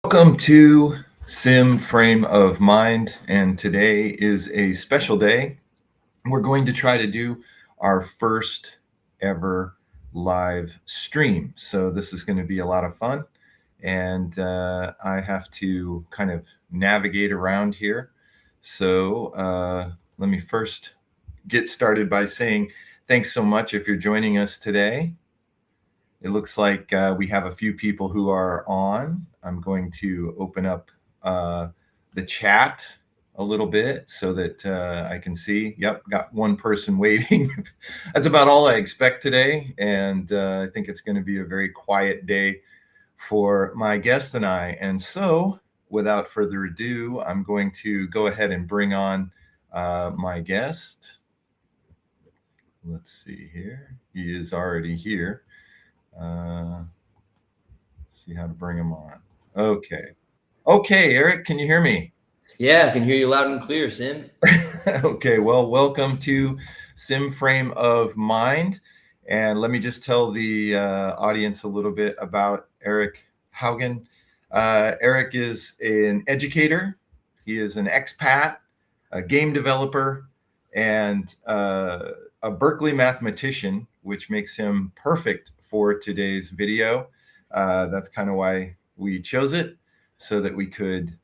Welcome to Sim Frame of Mind, and today is a special day. We're going to try to do our first ever live stream. So this is going to be a lot of fun, and I have to kind of navigate around here. So let me first get started by saying thanks so much if you're joining us today. It looks like we have a few people who are on. I'm going to open up the chat a little bit so that I can see. Yep, got one person waiting. That's about all I expect today. And I think it's going to be a very quiet day for my guest and I. And so, without further ado, I'm going to go ahead and bring on my guest. Let's see here. He is already here. See how to bring him on. Okay, Eric, can you hear me? Yeah, I can hear you loud and clear, Sim. Okay, well, welcome to Sim Frame of Mind. And let me just tell the audience a little bit about Eric Haugen. Eric is an educator. He is an expat, a game developer, and a Berkeley mathematician, which makes him perfect for today's video. That's kind of why we chose it, so that we could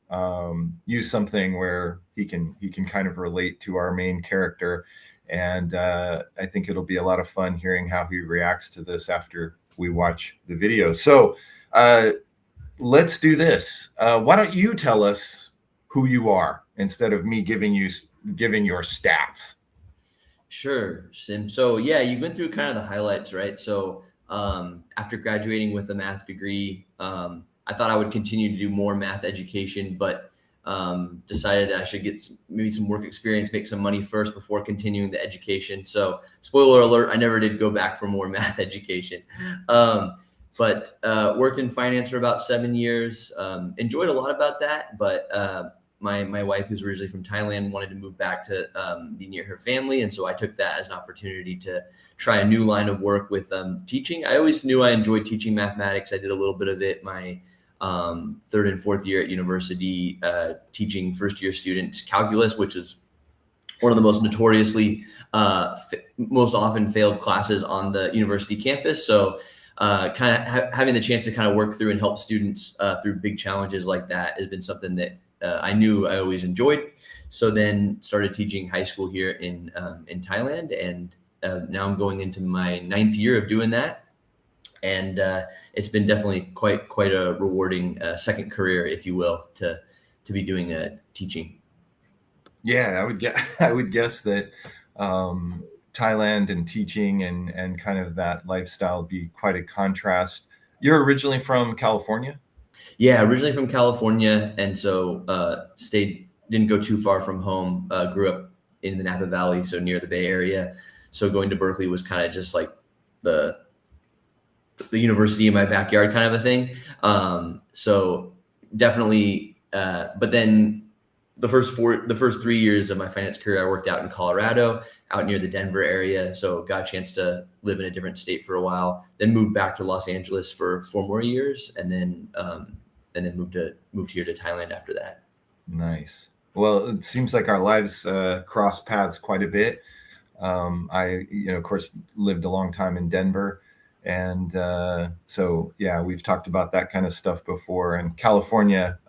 use something where he can kind of relate to our main character. And I think it'll be a lot of fun hearing how he reacts to this after we watch the video. So let's do this. Why don't you tell us who you are instead of me giving your stats? Sure, Sim. So yeah, you went through kind of the highlights, right? So after graduating with a math degree, I thought I would continue to do more math education, but decided that I should get maybe some work experience, make some money first before continuing the education. So spoiler alert, I never did go back for more math education. But worked in finance for about 7 years. Enjoyed a lot about that, but my wife, who's originally from Thailand, wanted to move back to be near her family, and so I took that as an opportunity to try a new line of work with teaching. I always knew I enjoyed teaching mathematics. I did a little bit of it my third and fourth year at university, teaching first-year students calculus, which is one of the most notoriously most often failed classes on the university campus. So kind of having the chance to kind of work through and help students through big challenges like that has been something that I knew I always enjoyed. So then started teaching high school here in Thailand, and now I'm going into my 9th year of doing that. And it's been definitely quite a rewarding second career, if you will, to be doing teaching. Yeah, I would guess that Thailand and teaching and kind of that lifestyle be quite a contrast. You're originally from California? Yeah, originally from California, and so didn't go too far from home. Grew up in the Napa Valley, so near the Bay Area. So going to Berkeley was kind of just like the university in my backyard kind of a thing. So definitely, but then the first 3 years of my finance career, I worked out in Colorado, out near the Denver area. So got a chance to live in a different state for a while, then moved back to Los Angeles for 4 more years, and then moved here to Thailand after that. Nice. Well, it seems like our lives cross paths quite a bit. I, of course, lived a long time in Denver. And so, yeah, we've talked about that kind of stuff before. And California,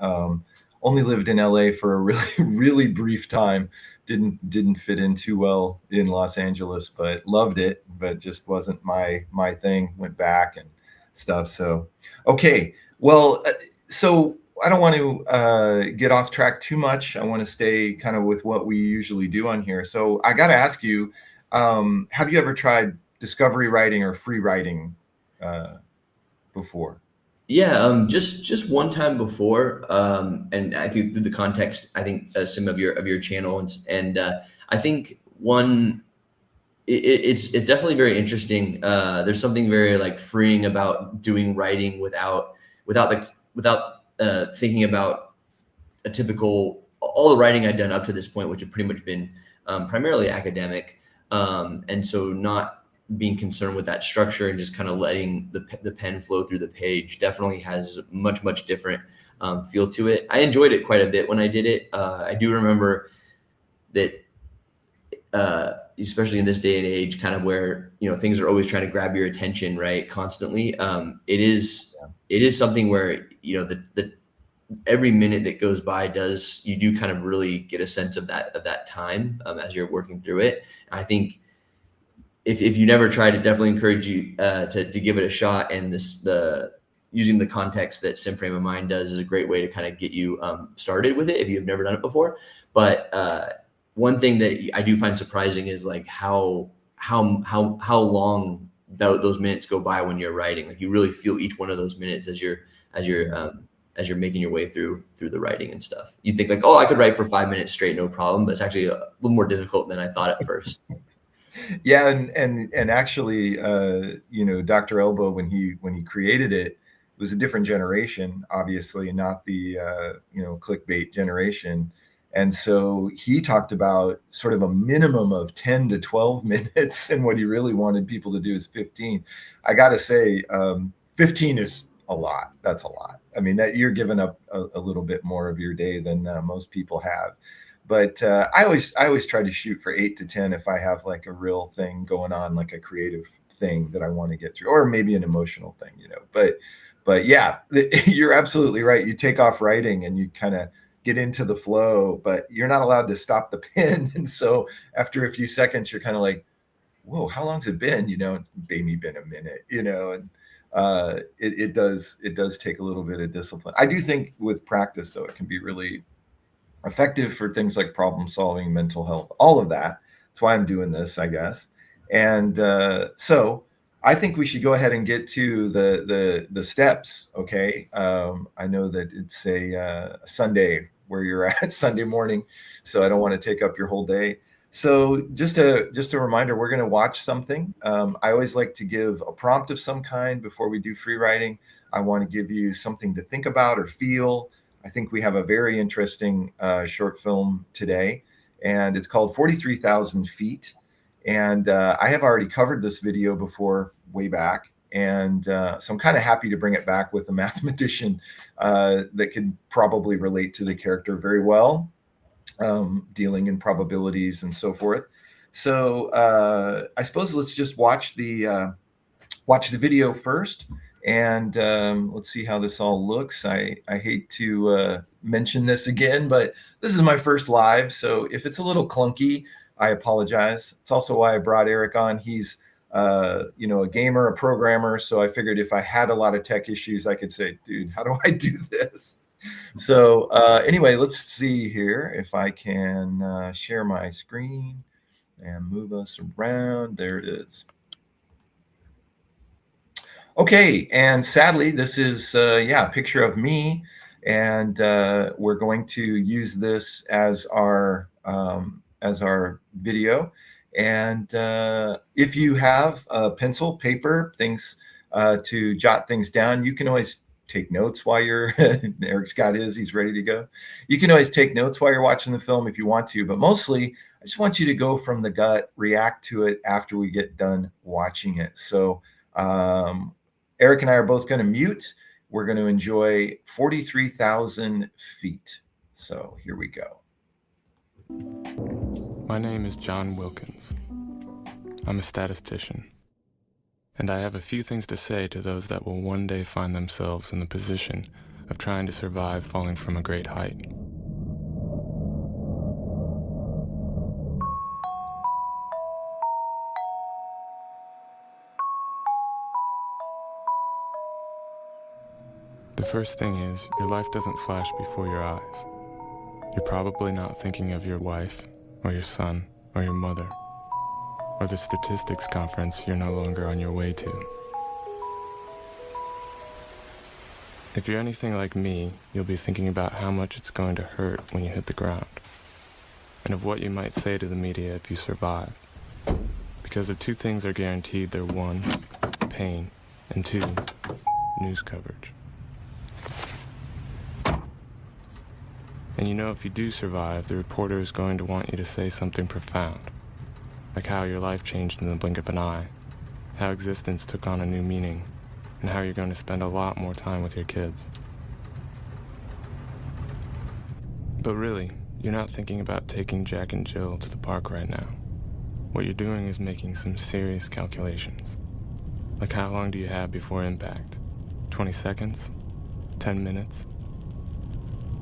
only lived in LA for a really, really brief time. Didn't fit in too well in Los Angeles, but loved it, but just wasn't my thing. Went back and stuff. So, okay. Well, so I don't want to get off track too much. I want to stay kind of with what we usually do on here. So I got to ask you, have you ever tried discovery writing or free writing before? Yeah, just one time before, and I think through the context, I think some of your channel and I think it's definitely very interesting. There's something very like freeing about doing writing without thinking about a typical all the writing I'd done up to this point, which had pretty much been primarily academic, and so not being concerned with that structure and just kind of letting the pen flow through the page definitely has much different feel to it. I enjoyed it quite a bit when I did it. I do remember that, especially in this day and age, kind of where, you know, things are always trying to grab your attention, right? Constantly. It is something where, you know, the every minute that goes by you do kind of really get a sense of that time as you're working through it. And I think if you never tried it, definitely encourage you to give it a shot. And using the context that Sim Frame of Mind does is a great way to kind of get you started with it if you've never done it before. But one thing that I do find surprising is like how long those minutes go by when you're writing. Like you really feel each one of those minutes as you're making your way through the writing and stuff. You think like, oh, I could write for 5 minutes straight, no problem. But it's actually a little more difficult than I thought at first. Yeah, and actually, you know, Dr. Elbow, when he created it, was a different generation, obviously, not the you know, clickbait generation. And so he talked about sort of a minimum of 10 to 12 minutes, and what he really wanted people to do is 15. I got to say, 15 is a lot. That's a lot. I mean, that you're giving up a little bit more of your day than most people have. But I always try to shoot for 8 to 10 if I have like a real thing going on, like a creative thing that I want to get through, or maybe an emotional thing, you know. But yeah, you're absolutely right. You take off writing and you kind of get into the flow, but you're not allowed to stop the pen. And so after a few seconds, you're kind of like, whoa, how long's it been? You know, maybe been a minute, you know. And it does take a little bit of discipline. I do think with practice, though, it can be really effective for things like problem solving, mental health, all of that. That's why I'm doing this, I guess. And so I think we should go ahead and get to the steps. Okay. I know that it's a Sunday where you're at, Sunday morning, so I don't want to take up your whole day. So just a reminder, we're going to watch something. I always like to give a prompt of some kind before we do free writing. I want to give you something to think about or feel. I think we have a very interesting short film today, and it's called 43,000 Feet. And I have already covered this video before, way back. And so I'm kind of happy to bring it back with a mathematician that could probably relate to the character very well, dealing in probabilities and so forth. So I suppose let's just watch the video first, and let's see how this all looks. I hate to mention this again, but this is my first live, so if it's a little clunky, I apologize. It's also why I brought Eric on. He's you know, a gamer, a programmer, so I figured if I had a lot of tech issues, I could say, dude, how do I do this? So anyway, let's see here if I can share my screen and move us around. There it is. Okay, and sadly, this is yeah, a picture of me, and we're going to use this as our video. And if you have a pencil, paper, things to jot things down, you can always take notes while you're Eric's got his, he's ready to go. You can always take notes while you're watching the film if you want to, but mostly I just want you to go from the gut, react to it after we get done watching it. So Eric and I are both going to mute. We're going to enjoy 43,000 feet. So here we go. My name is John Wilkins. I'm a statistician, and I have a few things to say to those that will one day find themselves in the position of trying to survive falling from a great height. The first thing is, your life doesn't flash before your eyes. You're probably not thinking of your wife, or your son, or your mother, or the statistics conference you're no longer on your way to. If you're anything like me, you'll be thinking about how much it's going to hurt when you hit the ground, and of what you might say to the media if you survive. Because if two things are guaranteed, they're one, pain, and two, news coverage. And you know, if you do survive, the reporter is going to want you to say something profound, like how your life changed in the blink of an eye, how existence took on a new meaning, and how you're going to spend a lot more time with your kids. But really, you're not thinking about taking Jack and Jill to the park right now. What you're doing is making some serious calculations. Like, how long do you have before impact? 20 seconds? 10 minutes?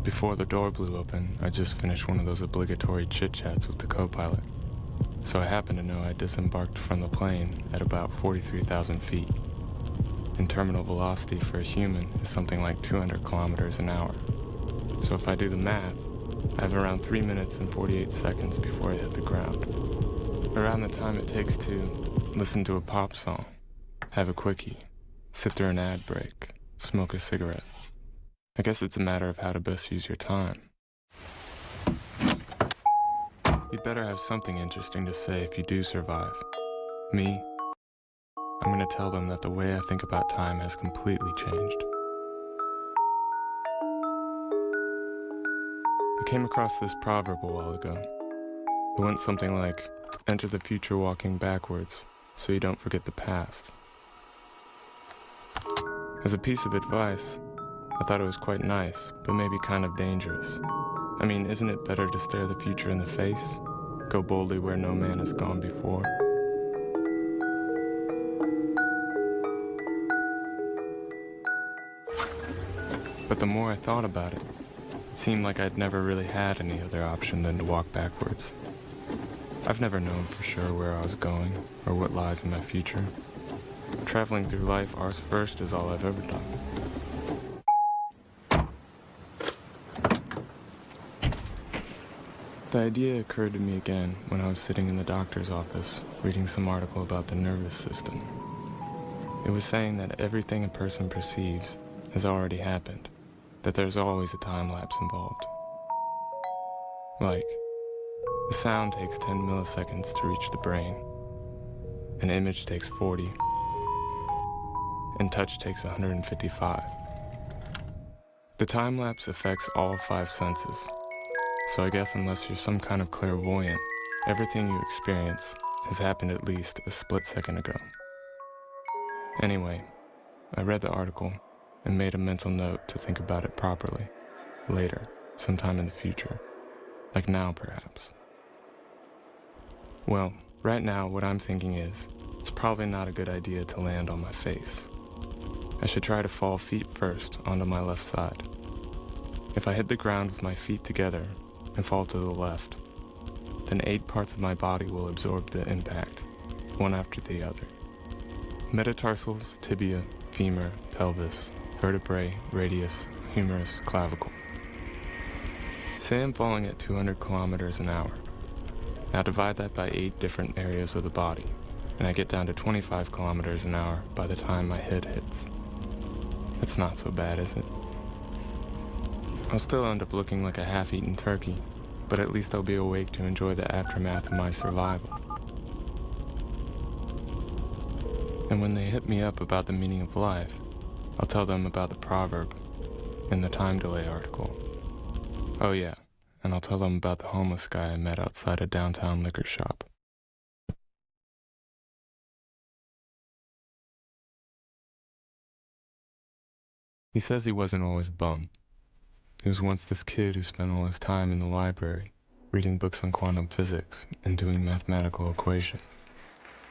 Before the door blew open, I just finished one of those obligatory chit-chats with the co-pilot. So I happen to know I disembarked from the plane at about 43,000 feet. And terminal velocity for a human is something like 200 kilometers an hour. So if I do the math, I have around 3 minutes and 48 seconds before I hit the ground. Around the time it takes to listen to a pop song, have a quickie, sit through an ad break, smoke a cigarette. I guess it's a matter of how to best use your time. You'd better have something interesting to say if you do survive. Me, I'm gonna tell them that the way I think about time has completely changed. I came across this proverb a while ago. It went something like, enter the future walking backwards, so you don't forget the past. As a piece of advice, I thought it was quite nice, but maybe kind of dangerous. I mean, isn't it better to stare the future in the face? Go boldly where no man has gone before? But the more I thought about it, it seemed like I'd never really had any other option than to walk backwards. I've never known for sure where I was going, or what lies in my future. Traveling through life arse first is all I've ever done. The idea occurred to me again when I was sitting in the doctor's office, reading some article about the nervous system. It was saying that everything a person perceives has already happened, that there's always a time lapse involved. Like, a sound takes 10 milliseconds to reach the brain, an image takes 40, and touch takes 155. The time lapse affects all 5 senses. So I guess unless you're some kind of clairvoyant, everything you experience has happened at least a split second ago. Anyway, I read the article and made a mental note to think about it properly, later, sometime in the future, like now perhaps. Well, right now what I'm thinking is, it's probably not a good idea to land on my face. I should try to fall feet first onto my left side. If I hit the ground with my feet together, and fall to the left, then 8 parts of my body will absorb the impact, one after the other. Metatarsals, tibia, femur, pelvis, vertebrae, radius, humerus, clavicle. Say I'm falling at 200 kilometers an hour. Now divide that by 8 different areas of the body, and I get down to 25 kilometers an hour by the time my head hits. That's not so bad, is it? I'll still end up looking like a half-eaten turkey, but at least I'll be awake to enjoy the aftermath of my survival. And when they hit me up about the meaning of life, I'll tell them about the proverb in the time delay article. Oh yeah, and I'll tell them about the homeless guy I met outside a downtown liquor shop. He says he wasn't always a bum. He was once this kid who spent all his time in the library, reading books on quantum physics and doing mathematical equations.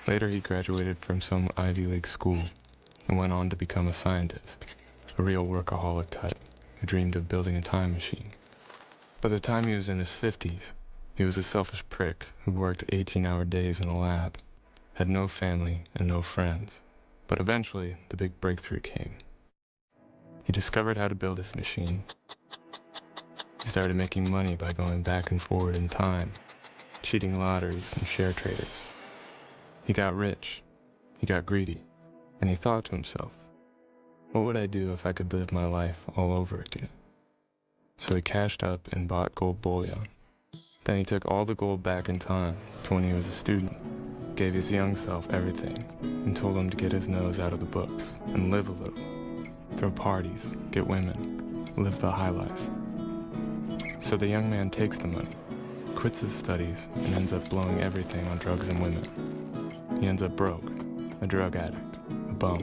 Later he graduated from some Ivy League school and went on to become a scientist, a real workaholic type who dreamed of building a time machine. By the time he was in his 50s, he was a selfish prick who worked 18-hour days in a lab, had no family and no friends. But eventually, the big breakthrough came. He discovered how to build his machine. He started making money by going back and forward in time, cheating lotteries and share traders. He got rich, he got greedy, and he thought to himself, what would I do if I could live my life all over again? So he cashed up and bought gold bullion. Then he took all the gold back in time to when he was a student, gave his young self everything, and told him to get his nose out of the books and live a little, throw parties, get women, live the high life. So the young man takes the money, quits his studies, and ends up blowing everything on drugs and women. He ends up broke, a drug addict, a bum.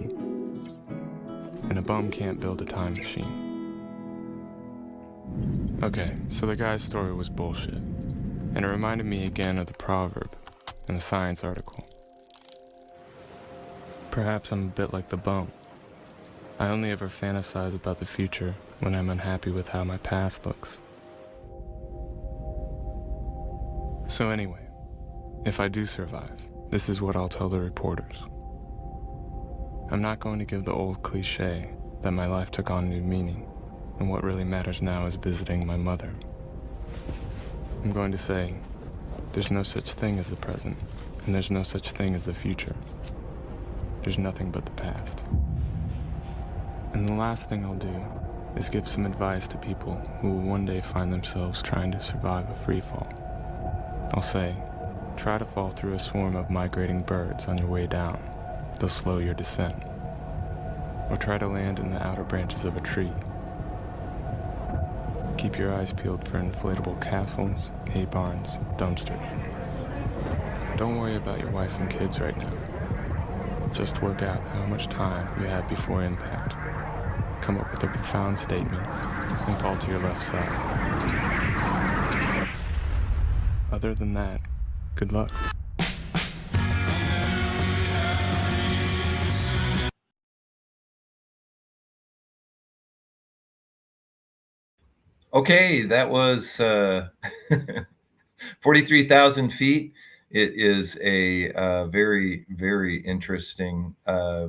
And a bum can't build a time machine. Okay, so the guy's story was bullshit. And it reminded me again of the proverb in the science article. Perhaps I'm a bit like the bum. I only ever fantasize about the future when I'm unhappy with how my past looks. So anyway, if I do survive, this is what I'll tell the reporters. I'm not going to give the old cliche that my life took on new meaning, and what really matters now is visiting my mother. I'm going to say, there's no such thing as the present, and there's no such thing as the future. There's nothing but the past. And the last thing I'll do is give some advice to people who will one day find themselves trying to survive a free fall. I'll say, try to fall through a swarm of migrating birds on your way down. They'll slow your descent. Or try to land in the outer branches of a tree. Keep your eyes peeled for inflatable castles, hay barns, dumpsters. Don't worry about your wife and kids right now. Just work out how much time you have before impact. Come up with a profound statement and fall to your left side. Other than that, good luck. Okay, that was 43,000 feet. It is a very, very interesting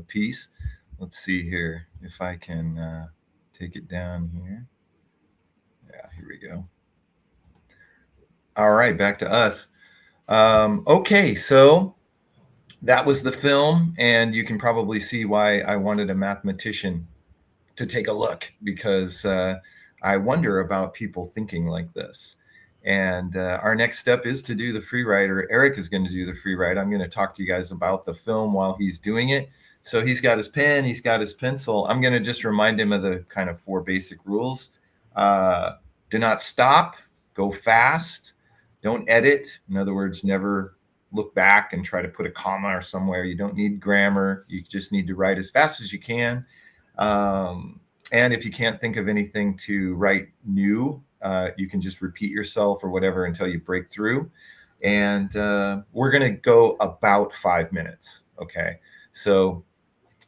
piece. Let's see here if I can take it down here. Yeah, here we go. All right, back to us. Okay, so that was the film, and you can probably see why I wanted a mathematician to take a look, because I wonder about people thinking like this. And our next step is to do the free writer. Eric is going to do the free write. I'm going to talk to you guys about the film while he's doing it. So he's got his pen, he's got his pencil. I'm going to just remind him of the kind of 4 basic rules. Do not stop, go fast, don't edit. In other words, never look back and try to put a comma or somewhere. You don't need grammar. You just need to write as fast as you can. And if you can't think of anything to write new, you can just repeat yourself or whatever until you break through. And we're going to go about 5 minutes. Okay. So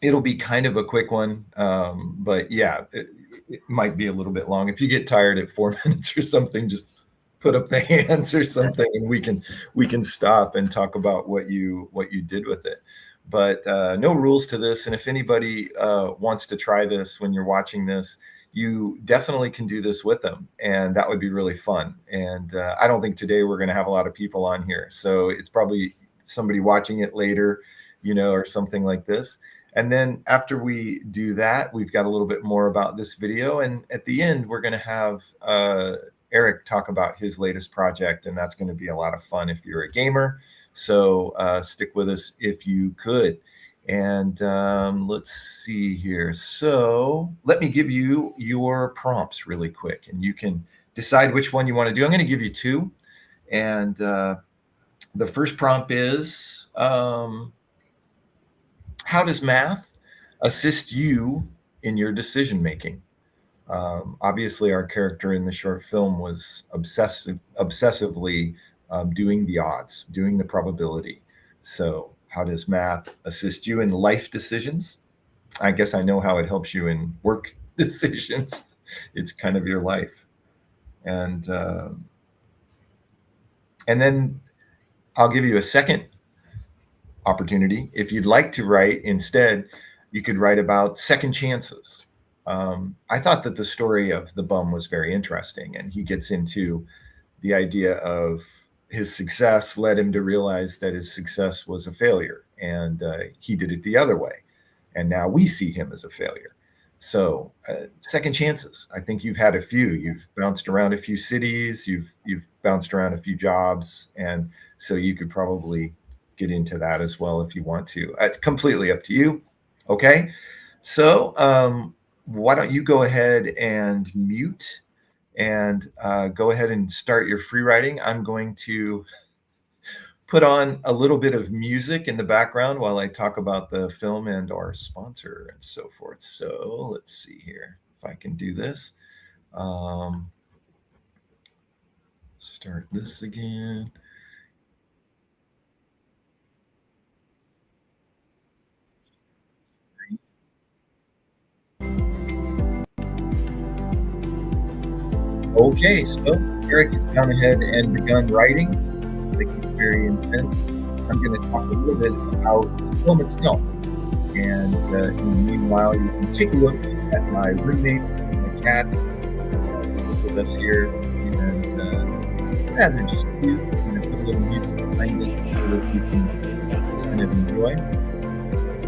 it'll be kind of a quick one. But yeah, it might be a little bit long. If you get tired at 4 minutes or something, just put up the hands or something, and we can stop and talk about what you did with it. But no rules to this. And if anybody wants to try this when you're watching this, you definitely can do this with them. And that would be really fun. And I don't think today we're going to have a lot of people on here. So it's probably somebody watching it later, or something like this. And then after we do that, we've got a little bit more about this video. And at the end, we're going to have Eric talk about his latest project. And that's going to be a lot of fun if you're a gamer. So stick with us if you could. And let's see here. So let me give you your prompts really quick, and you can decide which one you want to do. I'm going to give you 2. And the first prompt is, how does math assist you in your decision making? Obviously, our character in the short film was obsessively doing the odds, doing the probability. So how does math assist you in life decisions? I guess I know how it helps you in work decisions. It's kind of your life. And then I'll give you a second opportunity. If you'd like to write instead, you could write about second chances. I thought that the story of the bum was very interesting, and he gets into the idea of his success led him to realize that his success was a failure, and he did it the other way. And now we see him as a failure. So second chances. I think you've had a few. You've bounced around a few cities. You've bounced around a few jobs. And so you could probably get into that as well if you want to. Completely up to you. Okay. So why don't you go ahead and mute and go ahead and start your free writing. I'm going to put on a little bit of music in the background while I talk about the film and our sponsor and so forth. So let's see here if I can do this. Start this again. Okay, so Eric has gone ahead and begun writing. Like it's very intense. I'm going to talk a little bit about the film itself. And in the meanwhile, you can take a look at my roommates and my cat with us here. And yeah, they're just cute. I'm going to put a little music behind it so that you can kind of enjoy.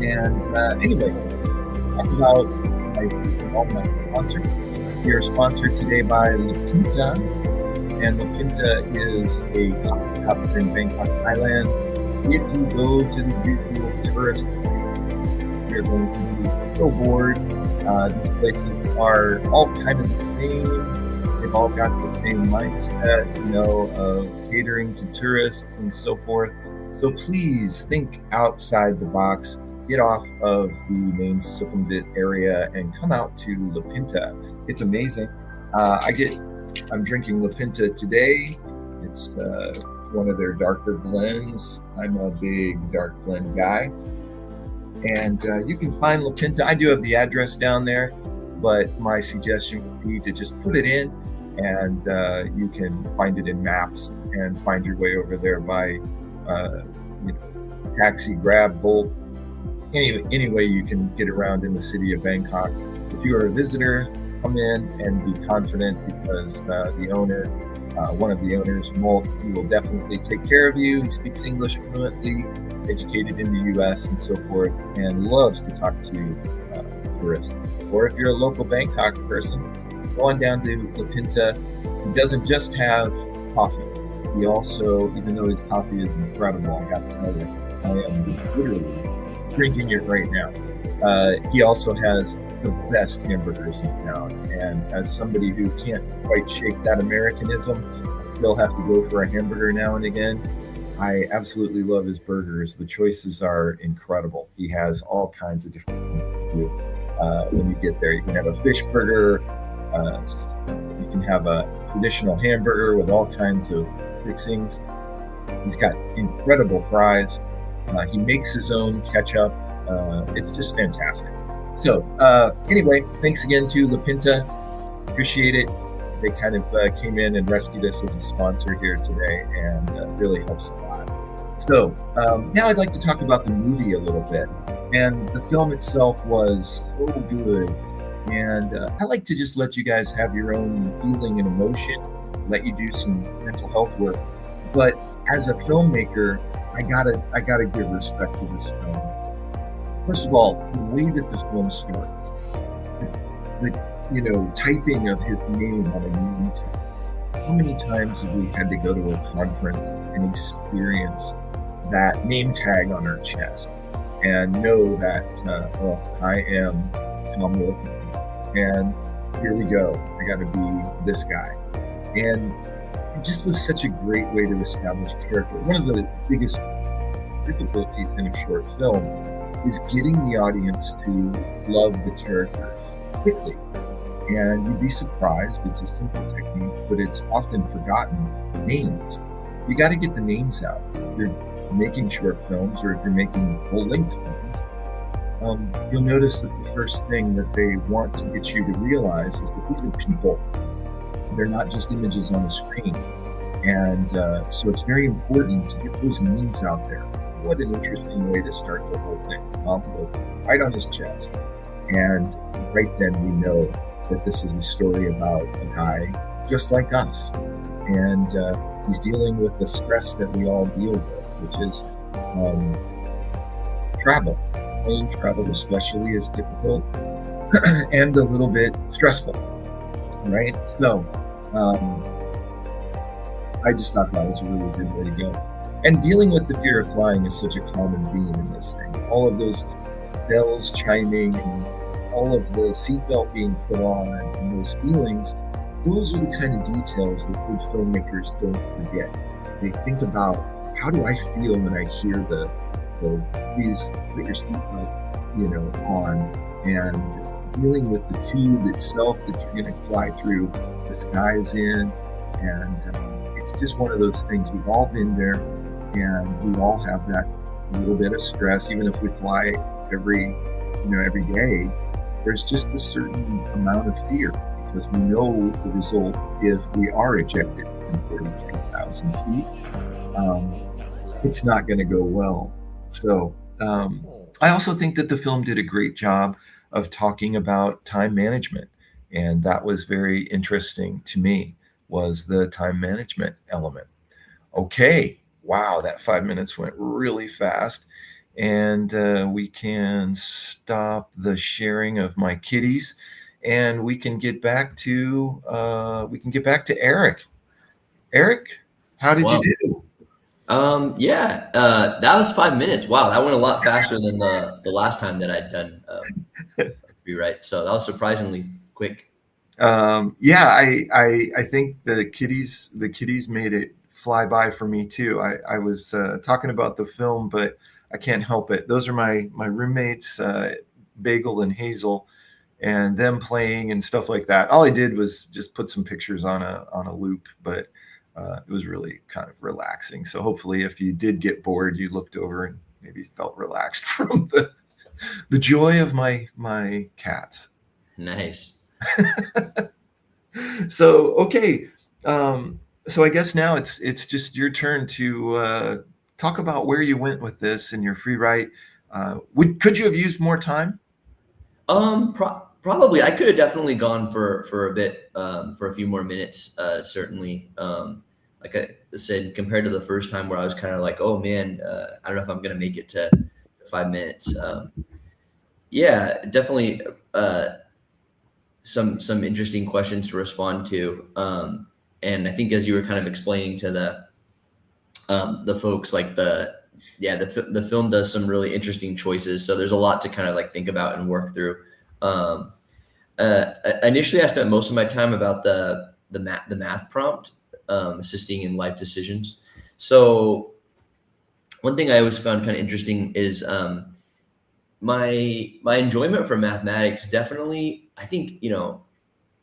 And anyway, let's talk about all my sponsors. We are sponsored today by La Pinta, and La Pinta is a coffee shop here in Bangkok, Thailand. If you go to the usual tourist place, you're going to be so bored. These places are all kind of the same. They've all got the same mindset, of catering to tourists and so forth. So please think outside the box. Get off of the main Sukhumvit area and come out to La Pinta. It's amazing. I'm drinking La Pinta today. It's one of their darker blends. I'm a big dark blend guy. And you can find La Pinta. I do have the address down there, but my suggestion would be to just put it in, and you can find it in maps and find your way over there by taxi, Grab, Bolt. Any way you can get around in the city of Bangkok. If you are a visitor, come in and be confident, because the owner, one of the owners, Molt, he will definitely take care of you. He speaks English fluently, educated in the U.S. and so forth, and loves to talk to tourists. Or if you're a local Bangkok person, go on down to La Pinta. He doesn't just have coffee. He also, even though his coffee is incredible, I got to tell you, I am literally drinking it right now. He also has the best hamburgers in town, and as somebody who can't quite shake that Americanism, I still have to go for a hamburger now and again. I absolutely love his burgers. The choices are incredible. He has all kinds of different things to do. When you get there, you can have a fish burger, you can have a traditional hamburger with all kinds of fixings. He's got incredible fries. He makes his own ketchup. It's just fantastic. So anyway, thanks again to La Pinta. Appreciate it. They kind of came in and rescued us as a sponsor here today, and really helps a lot. So now I'd like to talk about the movie a little bit. And the film itself was so good. And I like to just let you guys have your own feeling and emotion, let you do some mental health work. But as a filmmaker, I gotta give respect to this film. First of all, the way that the film starts, the typing of his name on a name tag. How many times have we had to go to a conference and experience that name tag on our chest and know that, I am Tom Wilkins, and here we go. I got to be this guy. And it just was such a great way to establish character. One of the biggest difficulties in a short film is getting the audience to love the characters quickly. And you'd be surprised, it's a simple technique, but it's often forgotten. Names. You got to get the names out. If you're making short films, or if you're making full-length films, you'll notice that the first thing that they want to get you to realize is that these are people. They're not just images on a screen. And so it's very important to get those names out there. What an interesting way to start the whole thing. Right on his chest. And right then we know that this is a story about a guy just like us. And he's dealing with the stress that we all deal with, which is travel. Plane travel especially is difficult and a little bit stressful, right? So I just thought that was a really good way to go. And dealing with the fear of flying is such a common theme in this thing. All of those bells chiming and all of the seatbelt being put on and those feelings, those are the kind of details that good filmmakers don't forget. They think about how do I feel when I hear the please put your seatbelt, on, and dealing with the tube itself that you're going to fly through the skies in, and it's just one of those things. We've all been there, and we all have that little bit of stress, even if we fly every day. There's just a certain amount of fear because we know the result if we are ejected from 43,000 feet. It's not going to go well. So I also think that the film did a great job of talking about time management, and that was very interesting to me, was the time management element. Okay, wow, that 5 minutes went really fast, and we can stop the sharing of my kitties, and we can get back to Eric. Eric, how did you Wow. do? Yeah, that was 5 minutes. Wow, that went a lot faster than the last time that I'd done rewrite. So that was surprisingly quick. Yeah, I think the kitties made it fly by for me too. I was talking about the film, but I can't help it. Those are my roommates, Bagel and Hazel, and them playing and stuff like that. All I did was just put some pictures on a loop, but it was really kind of relaxing. So hopefully, if you did get bored, you looked over and maybe felt relaxed from the joy of my cats. Nice. So okay, so I guess now it's just your turn to talk about where you went with this in your free write. Could you have used more time? Probably I could have definitely gone for a bit, for a few more minutes. Certainly, like I said, compared to the first time where I was kind of like, oh man, I don't know if I'm gonna make it to 5 minutes. Yeah, definitely. Some interesting questions to respond to. And I think as you were kind of explaining to the folks, like the film does some really interesting choices. So there's a lot to kind of like think about and work through. Um, Initially, I spent most of my time about the math prompt, assisting in life decisions. So one thing I always found kind of interesting is my enjoyment for mathematics. Definitely, I think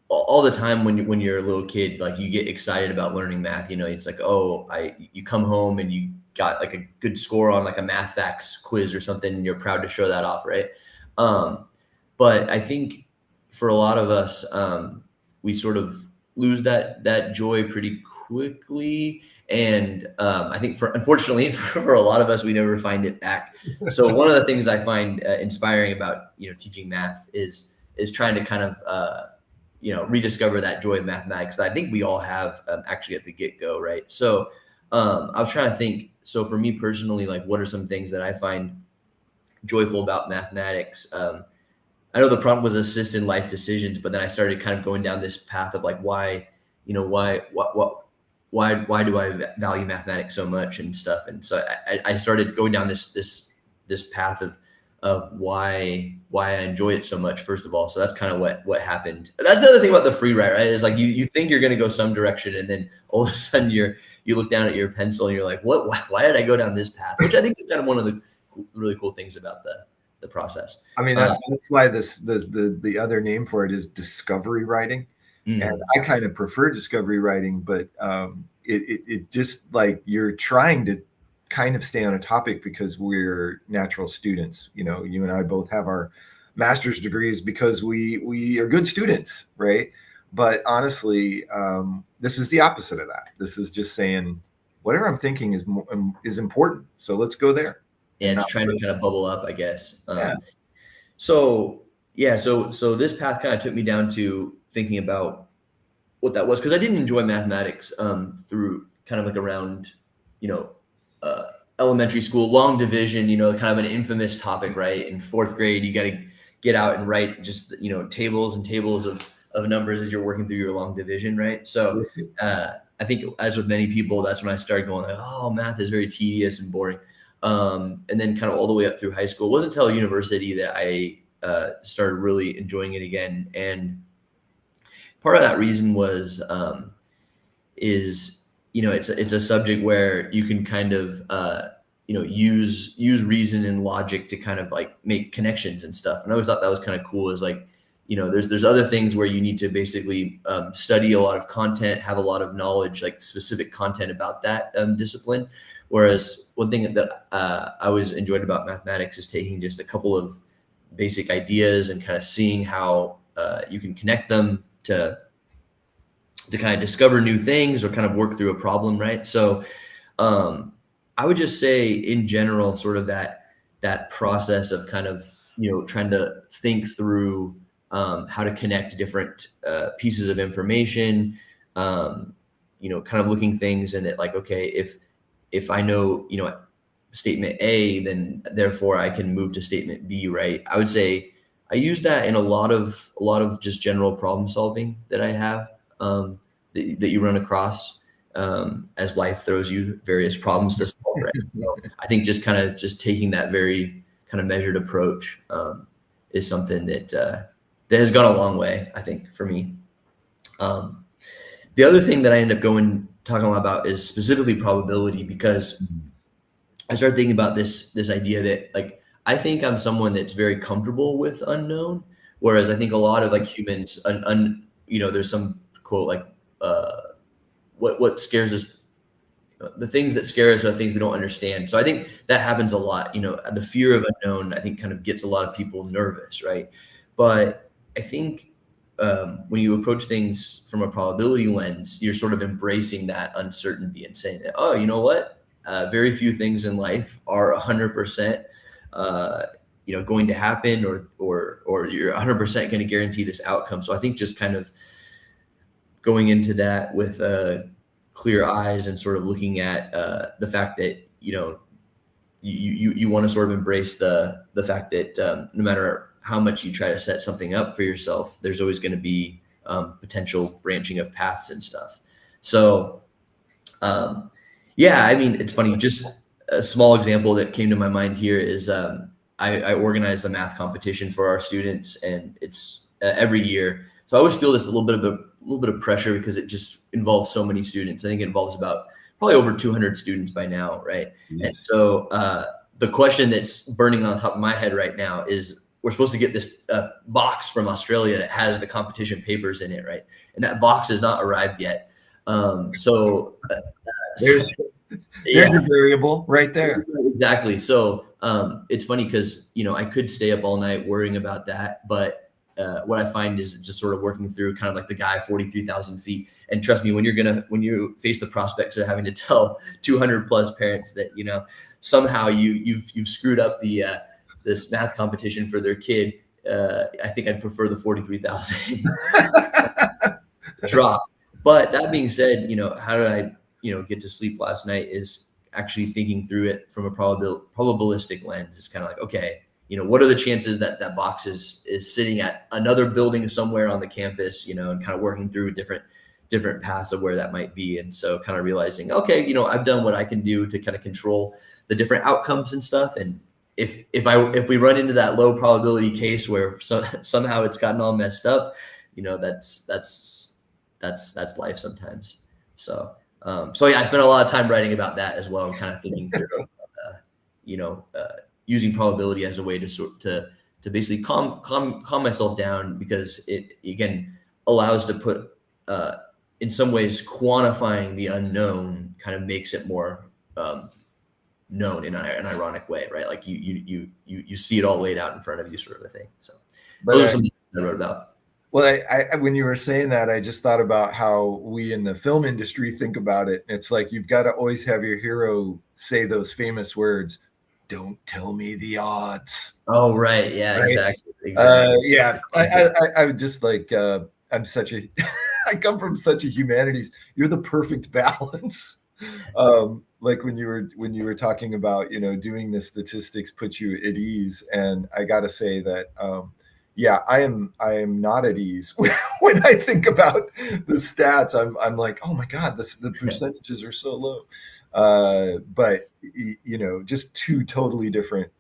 all the time when you're a little kid, like you get excited about learning math. It's like, oh, you come home and you got like a good score on like a math facts quiz or something, and you're proud to show that off, right? But I think for a lot of us, we sort of lose that joy pretty quickly. And I think unfortunately for a lot of us, we never find it back. So one of the things I find inspiring about teaching math is trying to kind of rediscover that joy of mathematics that I think we all have, actually at the get-go, right? So I was trying to think. So for me personally, like what are some things that I find joyful about mathematics? I know the prompt was assist in life decisions, but then I started kind of going down this path of like why do I value mathematics so much and stuff. And so I started going down this path of why I enjoy it so much, first of all. So that's kind of what happened. That's the other thing about the free write, right? Is like you think you're going to go some direction, and then all of a sudden you look down at your pencil and you're like, why did I go down this path? Which I think is kind of one of the really cool things about the process. I mean, that's why the other name for it is discovery writing. And I kind of prefer discovery writing, but it just like you're trying to kind of stay on a topic because we're natural students. You and I both have our master's degrees because we are good students, right? But honestly, this is the opposite of that. This is just saying whatever I'm thinking is important. So let's go there. Yeah, it's trying to kind of bubble up, I guess. Yeah. So this path kind of took me down to thinking about what that was, because I didn't enjoy mathematics through kind of like around elementary school, long division, kind of an infamous topic, right? In fourth grade, you got to get out and write just tables and tables of numbers as you're working through your long division, right? So I think, as with many people, that's when I started going like, oh, math is very tedious and boring. And then kind of all the way up through high school. It wasn't until university that I started really enjoying it again. And part of that reason is it's a subject where you can kind of use reason and logic to kind of like make connections and stuff. And I always thought that was kind of cool. Is like, there's other things where you need to basically study a lot of content, have a lot of knowledge, like specific content about that discipline. Whereas one thing that I always enjoyed about mathematics is taking just a couple of basic ideas and kind of seeing how you can connect them to kind of discover new things or kind of work through a problem, right? So I would just say in general, sort of that process of kind of, trying to think through how to connect different pieces of information, kind of looking things in it like, okay, if I know, statement A, then therefore I can move to statement B, right? I would say I use that in a lot of just general problem solving that I have, that you run across as life throws you various problems to solve, right? So I think just taking that very kind of measured approach is something that has gone a long way, I think, for me. The other thing that I end up talking a lot about is specifically probability, because I started thinking about this idea that, like, I think I'm someone that's very comfortable with unknown, whereas I think a lot of like humans, there's some quote like, what scares us, the things that scare us are things we don't understand. So I think that happens a lot. The fear of unknown, I think, kind of gets a lot of people nervous, right? But I think when you approach things from a probability lens, you're sort of embracing that uncertainty and saying that, oh, you know what? Very few things in life are 100%, going to happen, or you're 100% going to guarantee this outcome. So I think just kind of going into that with clear eyes and sort of looking at the fact that you want to sort of embrace the fact that no matter how much you try to set something up for yourself, there's always going to be potential branching of paths and stuff. So yeah, I mean, it's funny. Just a small example that came to my mind here is I organize a math competition for our students, and it's every year. So I always feel this a little bit of pressure because it just involves so many students. I think it involves about probably over 200 students by now, right? Yes. And so the question that's burning on top of my head right now is, we're supposed to get this box from Australia that has the competition papers in it, right? And that box has not arrived yet. There's a variable right there. Exactly. So it's funny because, I could stay up all night worrying about that, but what I find is just sort of working through kind of like the guy 43,000 feet. And trust me, when you face the prospects of having to tell 200 plus parents that, somehow you've screwed up this math competition for their kid, I think I'd prefer the 43,000 drop. But that being said, how did I, get to sleep last night is actually thinking through it from a probabilistic lens. It's kind of like, okay, what are the chances that that box is sitting at another building somewhere on the campus, and kind of working through different paths of where that might be. And so kind of realizing, okay, I've done what I can do to kind of control the different outcomes and stuff. And if we run into that low probability case where somehow it's gotten all messed up, that's life sometimes. So yeah, I spent a lot of time writing about that as well, and kind of thinking through, using probability as a way to basically calm myself down, because it again allows to put in some ways quantifying the unknown kind of makes it more known in an ironic way, right? Like you see it all laid out in front of you, sort of a thing. So those are some things I wrote about. Well, I when you were saying that, I just thought about how we in the film industry think about it. It's like you've got to always have your hero say those famous words, "Don't tell me the odds." Oh, right. Yeah, right? Exactly. Yeah. I would just like, I'm such a, I come from such a humanities. You're the perfect balance. Like when you were talking about, doing the statistics puts you at ease. And I got to say that, yeah, I am not at ease when I think about the stats. I'm like, oh my God, the percentages are so low. But just two totally different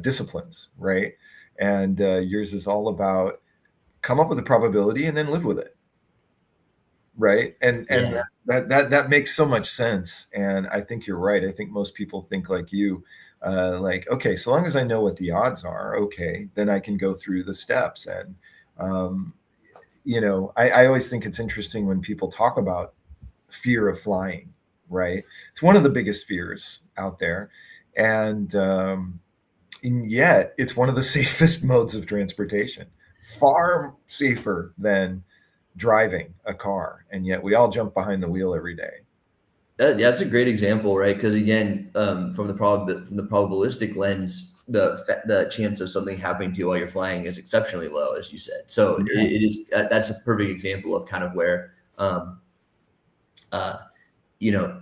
disciplines, right? And yours is all about come up with a probability and then live with it, right? And Yeah. that makes so much sense. And I think you're right. I think most people think like you, like, okay, so long as I know what the odds are, okay, then I can go through the steps. And I always think it's interesting when people talk about fear of flying, right? It's one of the biggest fears out there. And yet it's one of the safest modes of transportation, far safer than driving a car. And yet we all jump behind the wheel every day. That's a great example, right? Because again, from the probabilistic lens, the chance of something happening to you while you're flying is exceptionally low, as you said. So it is that's a perfect example of kind of where, uh, you know,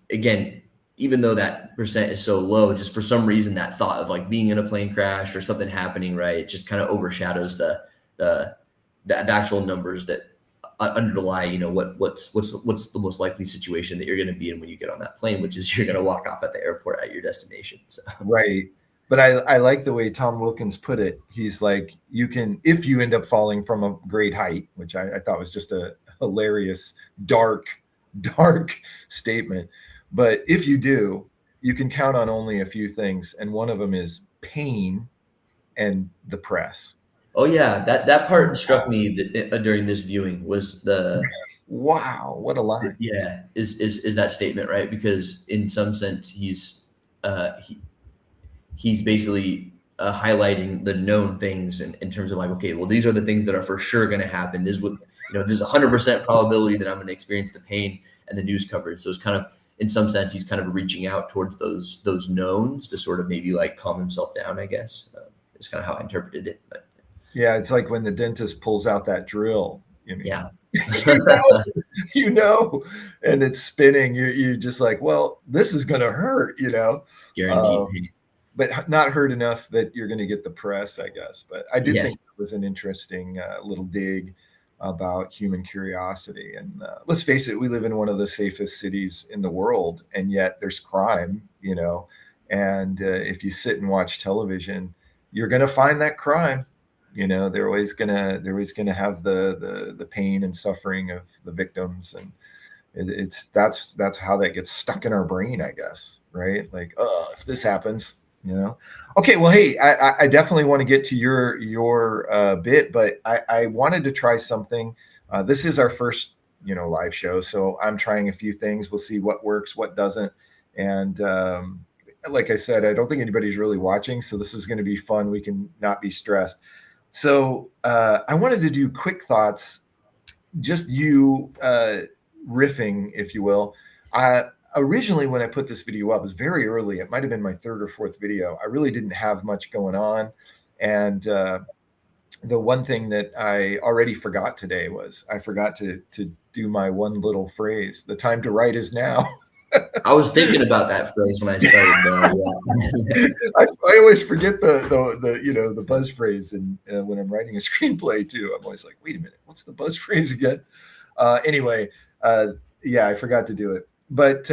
again, even though that percent is so low, just for some reason that thought of like being in a plane crash or something happening, right, just kind of overshadows the actual numbers that underlie, what's the most likely situation that you're going to be in when you get on that plane, which is you're going to walk off at the airport at your destination. So. Right. But I like the way Tom Wilkins put it. He's like, you can, if you end up falling from a great height, which I thought was just a hilarious, dark statement. But if you do, you can count on only a few things. And one of them is pain and the press. Oh yeah, that part struck me that, during this viewing was Wow, what a line. is that statement, right? Because in some sense he's basically highlighting the known things in terms of like, okay, well, these are the things that are for sure going to happen. This would, there's 100% probability that I'm going to experience the pain and the news coverage. So it's kind of, in some sense, he's kind of reaching out towards those knowns to sort of maybe like calm himself down, I guess. Is kind of how I interpreted it. But yeah, it's like when the dentist pulls out that drill. Yeah. And it's spinning. You're just like, well, this is going to hurt, Guaranteed pain. But not hurt enough that you're going to get the press, I guess. But I did Yeah. think it was an interesting little dig about human curiosity. And let's face it, we live in one of the safest cities in the world, and yet there's crime, and if you sit and watch television, you're going to find that crime. They're always gonna have the pain and suffering of the victims, and that's how that gets stuck in our brain, I guess, right? Like, if this happens, Okay, well, hey, I definitely want to get to your bit, but I wanted to try something. This is our first, live show, so I'm trying a few things. We'll see what works, what doesn't, and like I said, I don't think anybody's really watching, so this is going to be fun. We can not be stressed. So I wanted to do quick thoughts, just you riffing, if you will. Originally, when I put this video up, it was very early. It might have been my third or fourth video. I really didn't have much going on. And the one thing that I already forgot today was I forgot to do my one little phrase. The time to write is now. I was thinking about that phrase when I started. I always forget the buzz phrase, and when I'm writing a screenplay too, I'm always like, wait a minute, what's the buzz phrase again? Anyway, I forgot to do it, but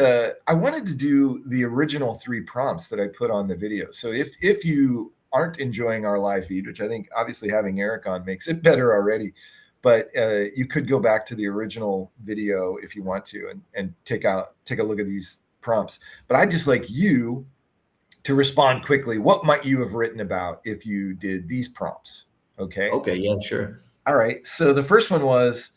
I wanted to do the original 3 prompts that I put on the video. So if you aren't enjoying our live feed, which I think obviously having Eric on makes it better already, but you could go back to the original video if you want to and take a look at these prompts. But I'd just like you to respond quickly. What might you have written about if you did these prompts? Okay. Okay. Yeah, sure. All right. So the first one was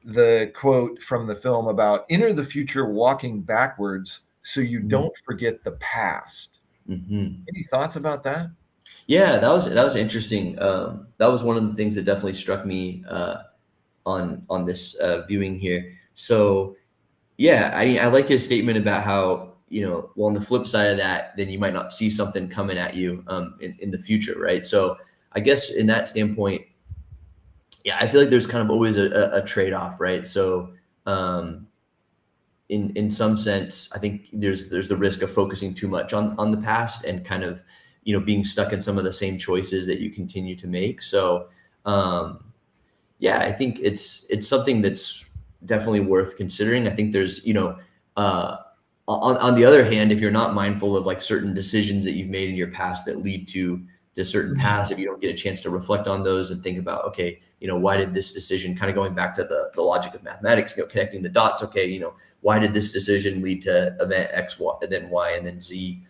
the quote from the film about enter the future walking backwards so you don't forget the past. Mm-hmm. Any thoughts about that? Yeah, that was interesting. That was one of the things that definitely struck me on this viewing here. So yeah, I like his statement about how, well, on the flip side of that, then you might not see something coming at you in the future, right? So I guess in that standpoint, yeah, I feel like there's kind of always a trade-off, right? So in some sense, I think there's the risk of focusing too much on the past and kind of, being stuck in some of the same choices that you continue to make. So yeah, I think it's something that's definitely worth considering. I think there's, on the other hand, if you're not mindful of like certain decisions that you've made in your past that lead to to certain paths, if you don't get a chance to reflect on those and think about, okay, why did this decision, kind of going back to the logic of mathematics, connecting the dots, okay, why did this decision lead to event X, Y, and then Y, and then Z?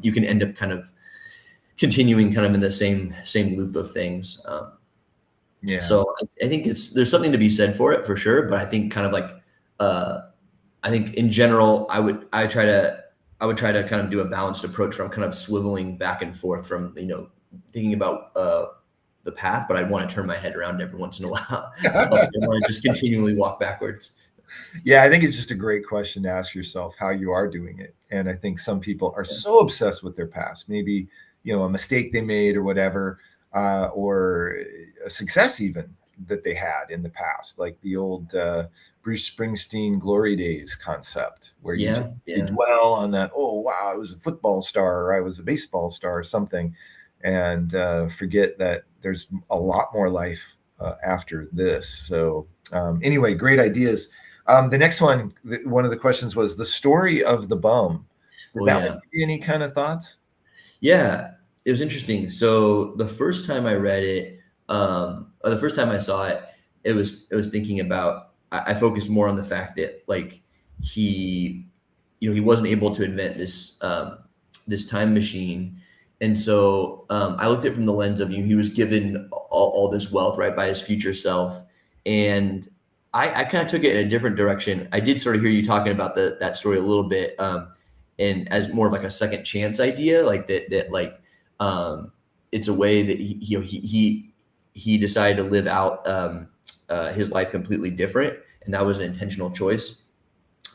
You can end up kind of continuing kind of in the same loop of things. Yeah. So I think there's something to be said for it for sure. But I think kind of like, I think in general, I would try to kind of do a balanced approach where I'm kind of swiveling back and forth from, thinking about the path, but I want to turn my head around every once in a while. I want to just continually walk backwards. Yeah, I think it's just a great question to ask yourself how you are doing it. And I think some people are so obsessed with their past, maybe, a mistake they made or whatever, or a success even that they had in the past, like the old Bruce Springsteen glory days concept, where you dwell on that, oh, wow, I was a football star or I was a baseball star or something, and forget that there's a lot more life after this. So anyway, great ideas. The next one of the questions was the story of the bum. Did that give you any kind of thoughts? Yeah, it was interesting. So the first time I read it, or the first time I saw it, it was thinking about, I focused more on the fact that like he wasn't able to invent this this time machine. And so I looked at it from the lens of, he was given all this wealth, right, by his future self. And I kind of took it in a different direction. I did sort of hear you talking about that story a little bit, and as more of like a second chance idea, like that like it's a way that he decided to live out his life completely different, and that was an intentional choice.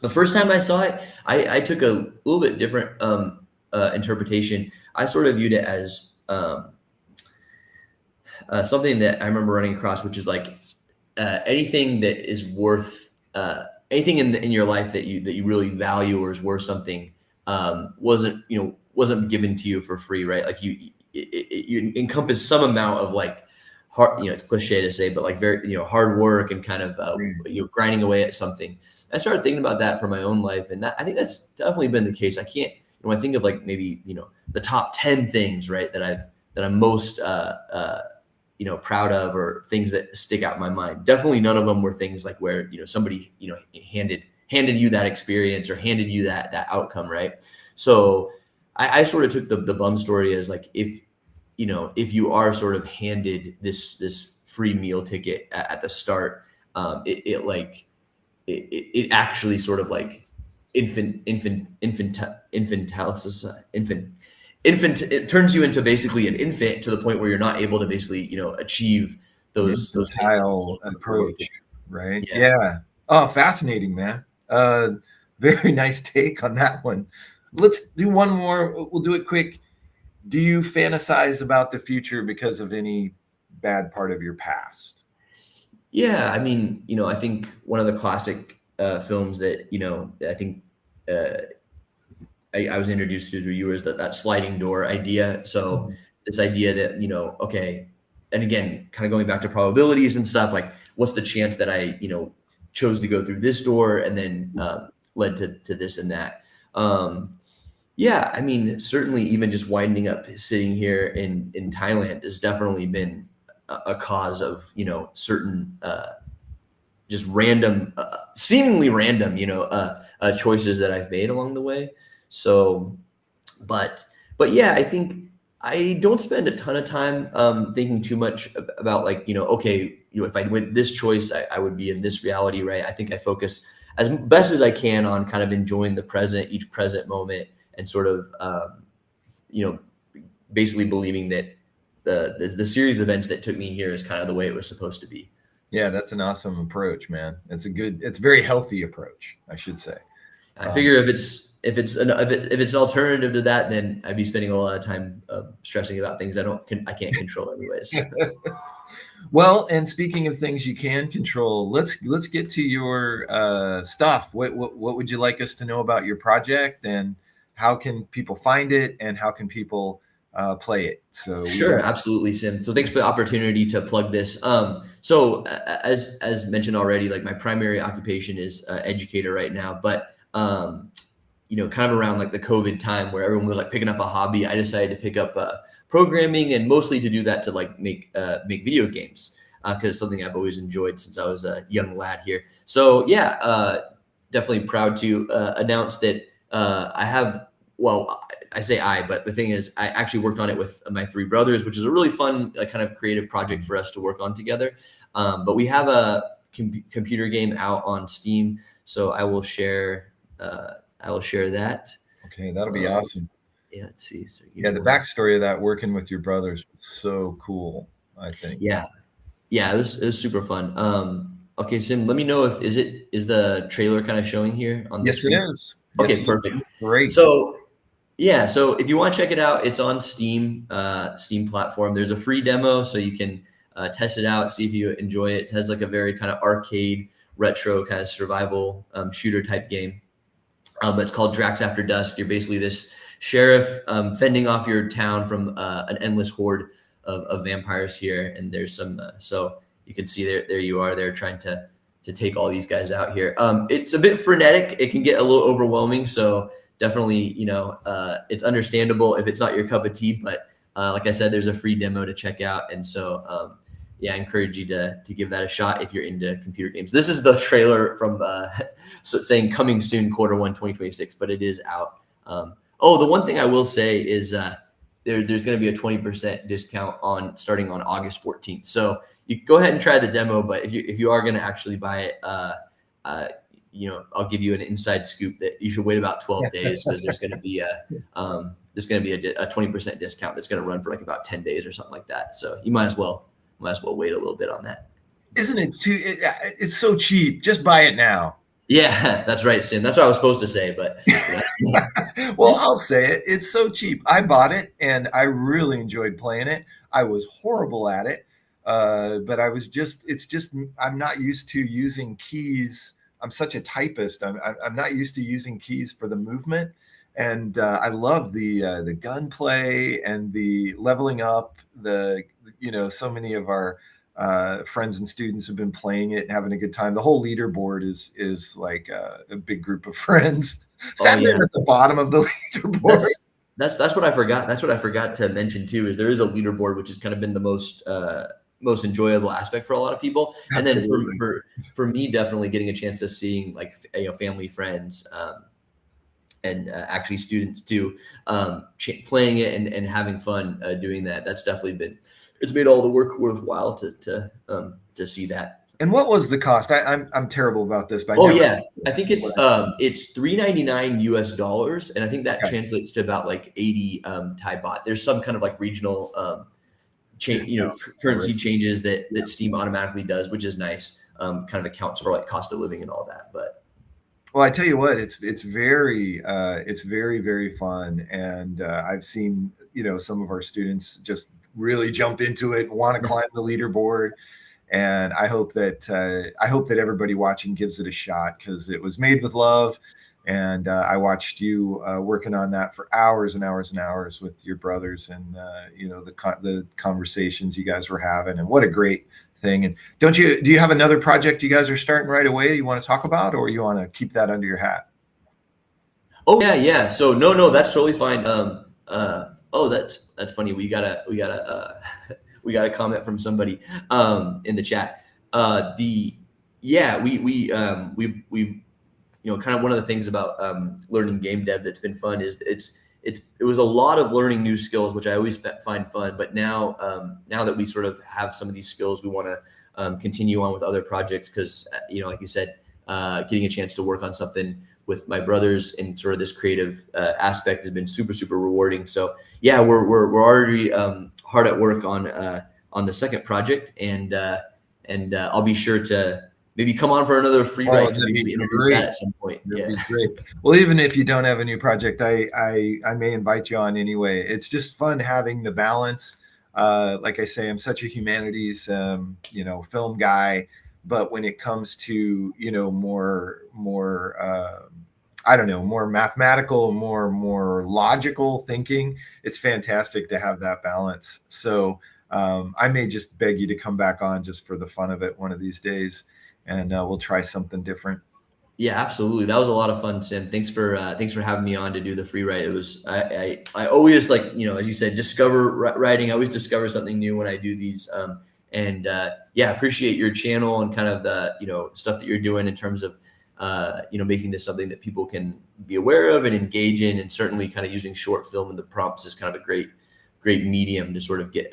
The first time I saw it, I took a little bit different interpretation. I sort of viewed it as something that I remember running across, which is like anything that is worth anything in your life that you really value or is worth something wasn't given to you for free, right? Like you encompass some amount of like hard, it's cliche to say, but like very hard work and kind of grinding away at something. I started thinking about that for my own life, and I think that's definitely been the case. I can't, when I think of like maybe the top 10 things, right, that I'm most proud of, or things that stick out in my mind. Definitely none of them were things like where somebody handed you that experience or handed you that outcome, right? So I sort of took the bum story as like, if you are sort of handed this free meal ticket at the start, it actually sort of like it turns you into basically an infant, to the point where you're not able to basically achieve those approach, right? Yeah. Oh, fascinating, man. Very nice take on that one. Let's do one more. We'll do it quick. Do you fantasize about the future because of any bad part of your past? Yeah, I mean, I think one of the classic films that I think I was introduced to through you is that sliding door idea. So this idea that okay, and again, kind of going back to probabilities and stuff, like what's the chance that I chose to go through this door and then led to this and that. Yeah, I mean, certainly even just winding up sitting here in Thailand has definitely been a cause of certain just random, seemingly random choices that I've made along the way. So, but yeah, I think I don't spend a ton of time thinking too much about like okay, if I went this choice, I would be in this reality, right? I think I focus as best as I can on kind of enjoying the present, each present moment, and sort of basically believing that the series of events that took me here is kind of the way it was supposed to be. Yeah, that's an awesome approach, man. It's a very healthy approach, I should say. I figure if it's an alternative to that, then I'd be spending a lot of time stressing about things I can't control anyways. Well, and speaking of things you can control, let's get to your stuff. What would you like us to know about your project, and how can people find it, and how can people play it? So sure, absolutely, Sim. So thanks for the opportunity to plug this. So as mentioned already, like my primary occupation is educator right now, but kind of around like the COVID time where everyone was like picking up a hobby, I decided to pick up programming, and mostly to do that to like make video games, because it's something I've always enjoyed since I was a young lad here. So yeah, definitely proud to announce that I have, well, I say I, but the thing is, I actually worked on it with my three brothers, which is a really fun kind of creative project for us to work on together. But we have a computer game out on Steam, so I will share that. Okay, that'll be awesome. Yeah, let's see. So Yeah, the backstory of that working with your brothers was so cool, I think. Yeah, it was super fun. Okay, Sim, let me know if is the trailer kind of showing here on the Yes, screen? it is. Okay, Yes, perfect. great. So yeah, so if you want to check it out, it's on Steam, Steam platform. There's a free demo, so you can test it out, see if you enjoy it. It has like a very kind of arcade, retro kind of survival shooter type game. It's called Drax After Dusk. You're basically this sheriff fending off your town from an endless horde of vampires here. And there's some, so you can see there you are there trying to take all these guys out here. It's a bit frenetic. It can get a little overwhelming. So definitely, it's understandable if it's not your cup of tea, but like I said, there's a free demo to check out. And so, yeah, I encourage you to give that a shot if you're into computer games. This is the trailer from saying coming soon, Q1 2026, but it is out. The one thing I will say is there's going to be a 20% discount starting on August 14th. So you go ahead and try the demo, but if you are going to actually buy it, I'll give you an inside scoop that you should wait about 12 days because there's going to be a 20% discount that's going to run for like about 10 days or something like that. So you might as well wait a little bit on that. Isn't it it's so cheap. Just buy it now. Yeah, that's right, Sim. That's what I was supposed to say, but well, I'll say it. It's so cheap. I bought it and I really enjoyed playing it. I was horrible at it. But I'm not used to using keys. I'm such a typist. I'm not used to using keys for the movement. And I love the gunplay and the leveling up. So many of our friends and students have been playing it and having a good time. The whole leaderboard is like a big group of friends sat there at the bottom of the leaderboard. That's what I forgot. That's what I forgot to mention too, is there is a leaderboard, which has kind of been the most enjoyable aspect for a lot of people. And Absolutely. then for me, definitely getting a chance to seeing like family, friends, and actually students too, playing it and having fun doing that. That's definitely it's made all the work worthwhile to see that. And what was the cost? I'm terrible about this. But I think it's $3.99 US, and I think that translates to about like 80 Thai baht. There's some kind of like regional currency changes that Steam automatically does, which is nice. Kind of accounts for like cost of living and all that. But well, I tell you what, it's very very fun, and I've seen some of our students just really jump into it, want to climb the leaderboard, and I hope that everybody watching gives it a shot because it was made with love, and I watched you working on that for hours and hours and hours with your brothers, and the conversations you guys were having, and what a great thing. And do you have another project you guys are starting right away you want to talk about, or you want to keep that under your hat? Oh yeah. So no, that's totally fine. That's funny. We got a comment from somebody in the chat. We kind of one of the things about learning game dev that's been fun is it was a lot of learning new skills, which I always find fun. But now that we sort of have some of these skills, we want to continue on with other projects because like you said, getting a chance to work on something with my brothers in sort of this creative aspect has been super, super rewarding. So yeah, we're already hard at work on the second project, and I'll be sure to maybe come on for another free write to basically introduce that at some point. That'd be great. Well, even if you don't have a new project, I may invite you on anyway. It's just fun having the balance. Like I say, I'm such a humanities, film guy, but when it comes to, more more mathematical, more logical thinking, it's fantastic to have that balance. So I may just beg you to come back on just for the fun of it one of these days, and we'll try something different. Yeah, absolutely. That was a lot of fun, Sim. Thanks for having me on to do the free write. It was I always, like, as you said, discover writing. I always discover something new when I do these. And yeah, appreciate your channel and kind of the stuff that you're doing in terms of making this something that people can be aware of and engage in, and certainly kind of using short film and the prompts is kind of a great medium to sort of get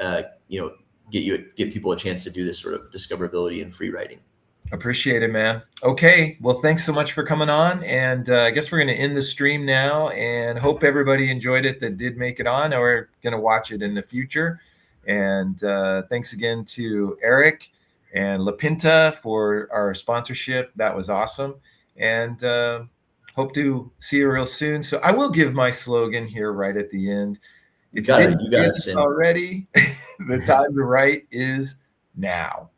people a chance to do this sort of discoverability and free writing. Appreciate it, man. Okay, well, thanks so much for coming on, and I guess we're going to end the stream now, and hope everybody enjoyed it that did make it on or going to watch it in the future. And thanks again to Eric and La Pinta for our sponsorship. That was awesome, and hope to see you real soon. So I will give my slogan here right at the end. If you didn't hear this already, the time to write is now.